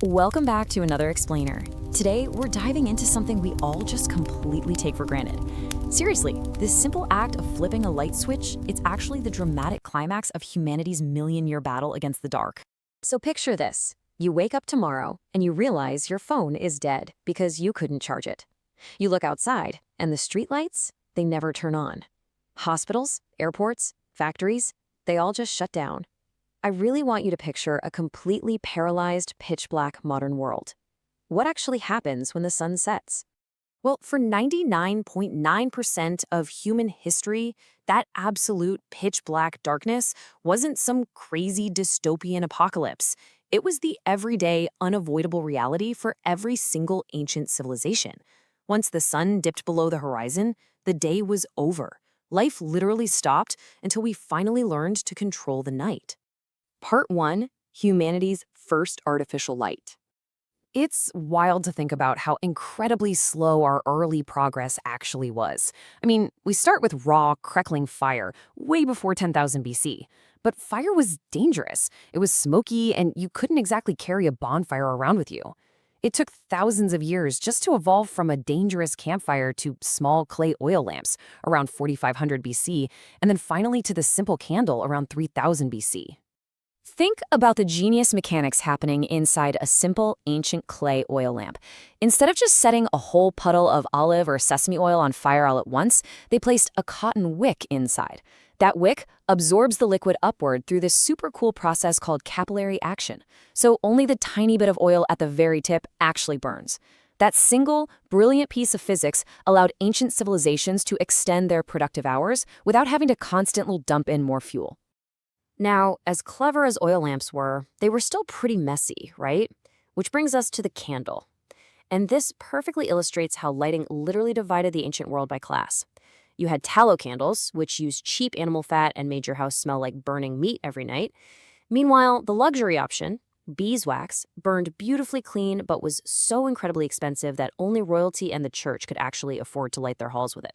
Welcome back to another explainer. Today, we're diving into something we all just completely take for granted. Seriously, this simple act of flipping a light switch, it's actually the dramatic climax of humanity's million-year battle against the dark. So picture this. You wake up tomorrow and you realize your phone is dead because you couldn't charge it. You look outside and the streetlights, they never turn on. Hospitals, airports, factories, they all just shut down. I really want you to picture a completely paralyzed, pitch-black modern world. What actually happens when the sun sets? Well, for 99.9% of human history, that absolute pitch-black darkness wasn't some crazy dystopian apocalypse. It was the everyday, unavoidable reality for every single ancient civilization. Once the sun dipped below the horizon, the day was over. Life literally stopped until we finally learned to control the night. Part 1, humanity's first artificial light. It's wild to think about how incredibly slow our early progress actually was. I mean, we start with raw, crackling fire way before 10,000 BC. But fire was dangerous. It was smoky, and you couldn't exactly carry a bonfire around with you. It took thousands of years just to evolve from a dangerous campfire to small clay oil lamps around 4500 BC, and then finally to the simple candle around 3000 BC. Think about the genius mechanics happening inside a simple, ancient clay oil lamp. Instead of just setting a whole puddle of olive or sesame oil on fire all at once, they placed a cotton wick inside. That wick absorbs the liquid upward through this super cool process called capillary action. So only the tiny bit of oil at the very tip actually burns. That single, brilliant piece of physics allowed ancient civilizations to extend their productive hours without having to constantly dump in more fuel. Now, as clever as oil lamps were, they were still pretty messy, right? Which brings us to the candle. And this perfectly illustrates how lighting literally divided the ancient world by class. You had tallow candles, which used cheap animal fat and made your house smell like burning meat every night. Meanwhile, the luxury option, beeswax, burned beautifully clean but was so incredibly expensive that only royalty and the church could actually afford to light their halls with it.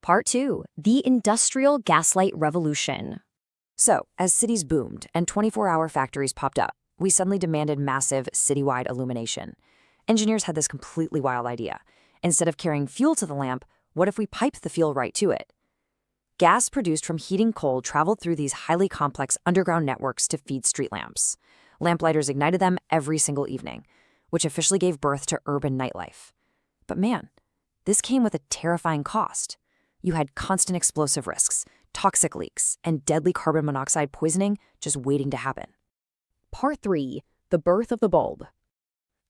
Part 2, the Industrial Gaslight Revolution. So, as cities boomed and 24-hour factories popped up, we suddenly demanded massive citywide illumination. Engineers had this completely wild idea. Instead of carrying fuel to the lamp, what if we piped the fuel right to it? Gas produced from heating coal traveled through these highly complex underground networks to feed street lamps. Lamplighters ignited them every single evening, which officially gave birth to urban nightlife. But man, this came with a terrifying cost. You had constant explosive risks, toxic leaks, and deadly carbon monoxide poisoning just waiting to happen. Part 3, the birth of the bulb.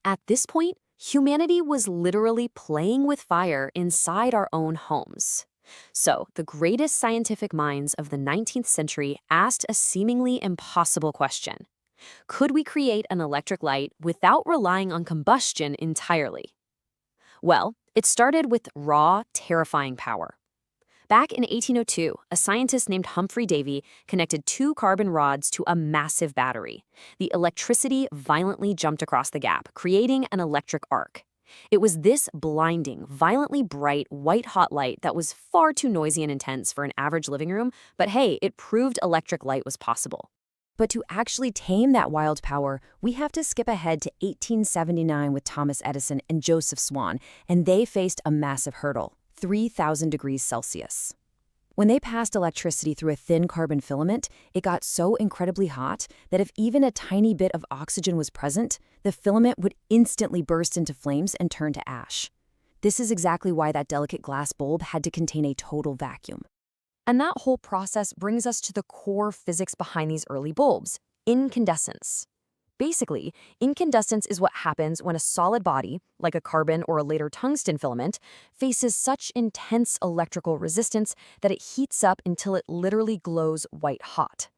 At this point, humanity was literally playing with fire inside our own homes. So, the greatest scientific minds of the 19th century asked a seemingly impossible question. Could we create an electric light without relying on combustion entirely? Well, it started with raw, terrifying power. Back in 1802, a scientist named Humphry Davy connected 2 carbon rods to a massive battery. The electricity violently jumped across the gap, creating an electric arc. It was this blinding, violently bright, white-hot light that was far too noisy and intense for an average living room, but hey, it proved electric light was possible. But to actually tame that wild power, we have to skip ahead to 1879 with Thomas Edison and Joseph Swan, and they faced a massive hurdle. 3,000 degrees Celsius. When they passed electricity through a thin carbon filament, it got so incredibly hot that if even a tiny bit of oxygen was present, the filament would instantly burst into flames and turn to ash. This is exactly why that delicate glass bulb had to contain a total vacuum. And that whole process brings us to the core physics behind these early bulbs, incandescence. Basically, incandescence is what happens when a solid body, like a carbon or a later tungsten filament, faces such intense electrical resistance that it heats up until it literally glows white hot.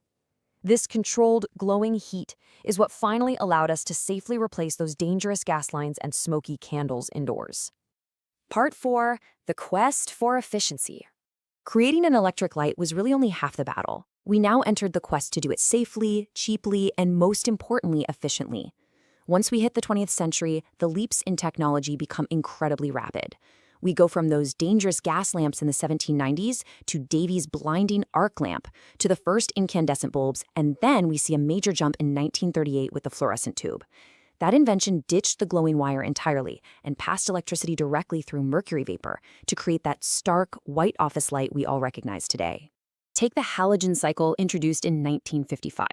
This controlled, glowing heat is what finally allowed us to safely replace those dangerous gas lines and smoky candles indoors. Part 4, the quest for efficiency. Creating an electric light was really only half the battle. We now entered the quest to do it safely, cheaply, and most importantly, efficiently. Once we hit the 20th century, the leaps in technology become incredibly rapid. We go from those dangerous gas lamps in the 1790s to Davy's blinding arc lamp, to the first incandescent bulbs, and then we see a major jump in 1938 with the fluorescent tube. That invention ditched the glowing wire entirely and passed electricity directly through mercury vapor to create that stark, white office light we all recognize today. Take the halogen cycle introduced in 1955.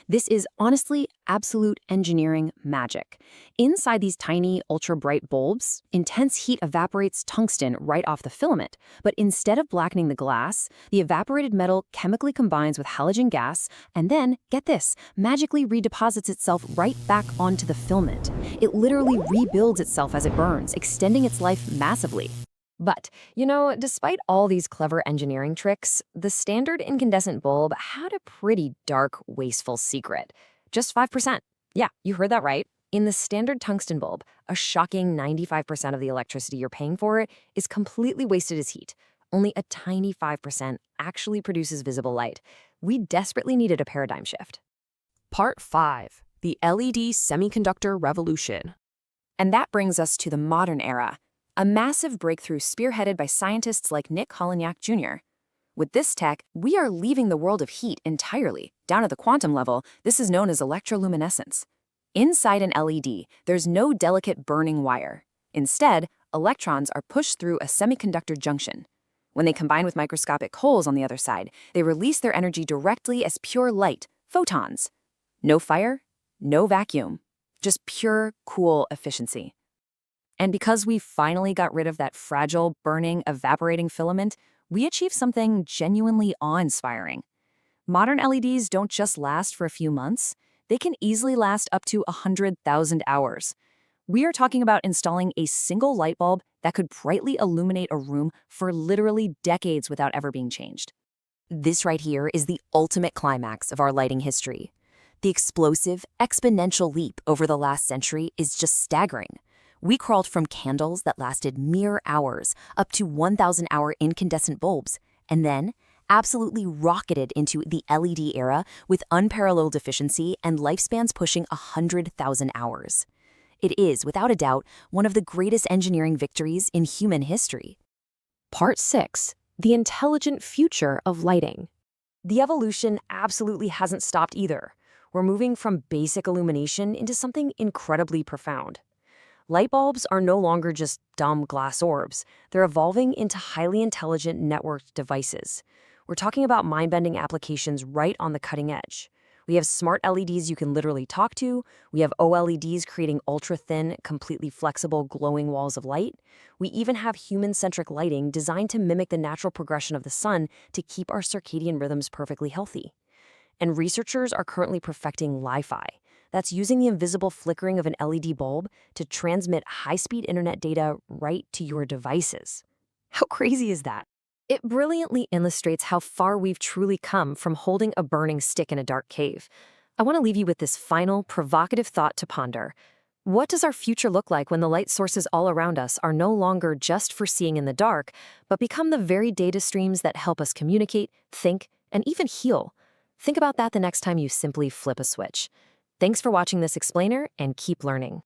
This is honestly absolute engineering magic. Inside these tiny, ultra-bright bulbs, intense heat evaporates tungsten right off the filament, but instead of blackening the glass, the evaporated metal chemically combines with halogen gas and then, get this, magically redeposits itself right back onto the filament. It literally rebuilds itself as it burns, extending its life massively. But, despite all these clever engineering tricks, the standard incandescent bulb had a pretty dark, wasteful secret. Just 5%. Yeah, you heard that right. In the standard tungsten bulb, a shocking 95% of the electricity you're paying for it is completely wasted as heat. Only a tiny 5% actually produces visible light. We desperately needed a paradigm shift. Part 5. The LED Semiconductor Revolution. And that brings us to the modern era. A massive breakthrough spearheaded by scientists like Nick Holonyak Jr. With this tech, we are leaving the world of heat entirely. Down at the quantum level, this is known as electroluminescence. Inside an LED, there's no delicate burning wire. Instead, electrons are pushed through a semiconductor junction. When they combine with microscopic holes on the other side, they release their energy directly as pure light, photons. No fire, no vacuum, just pure, cool efficiency. And because we finally got rid of that fragile, burning, evaporating filament, we achieved something genuinely awe-inspiring. Modern LEDs don't just last for a few months, they can easily last up to 100,000 hours. We are talking about installing a single light bulb that could brightly illuminate a room for literally decades without ever being changed. This right here is the ultimate climax of our lighting history. The explosive, exponential leap over the last century is just staggering. We crawled from candles that lasted mere hours up to 1,000-hour incandescent bulbs, and then absolutely rocketed into the LED era with unparalleled efficiency and lifespans pushing 100,000 hours. It is, without a doubt, one of the greatest engineering victories in human history. Part 6. The Intelligent Future of Lighting. The evolution absolutely hasn't stopped either. We're moving from basic illumination into something incredibly profound. Light bulbs are no longer just dumb glass orbs. They're evolving into highly intelligent networked devices. We're talking about mind-bending applications right on the cutting edge. We have smart LEDs you can literally talk to. We have OLEDs creating ultra-thin, completely flexible, glowing walls of light. We even have human-centric lighting designed to mimic the natural progression of the sun to keep our circadian rhythms perfectly healthy. And researchers are currently perfecting Li-Fi. That's using the invisible flickering of an LED bulb to transmit high-speed internet data right to your devices. How crazy is that? It brilliantly illustrates how far we've truly come from holding a burning stick in a dark cave. I want to leave you with this final, provocative thought to ponder. What does our future look like when the light sources all around us are no longer just for seeing in the dark, but become the very data streams that help us communicate, think, and even heal? Think about that the next time you simply flip a switch. Thanks for watching this explainer, and keep learning.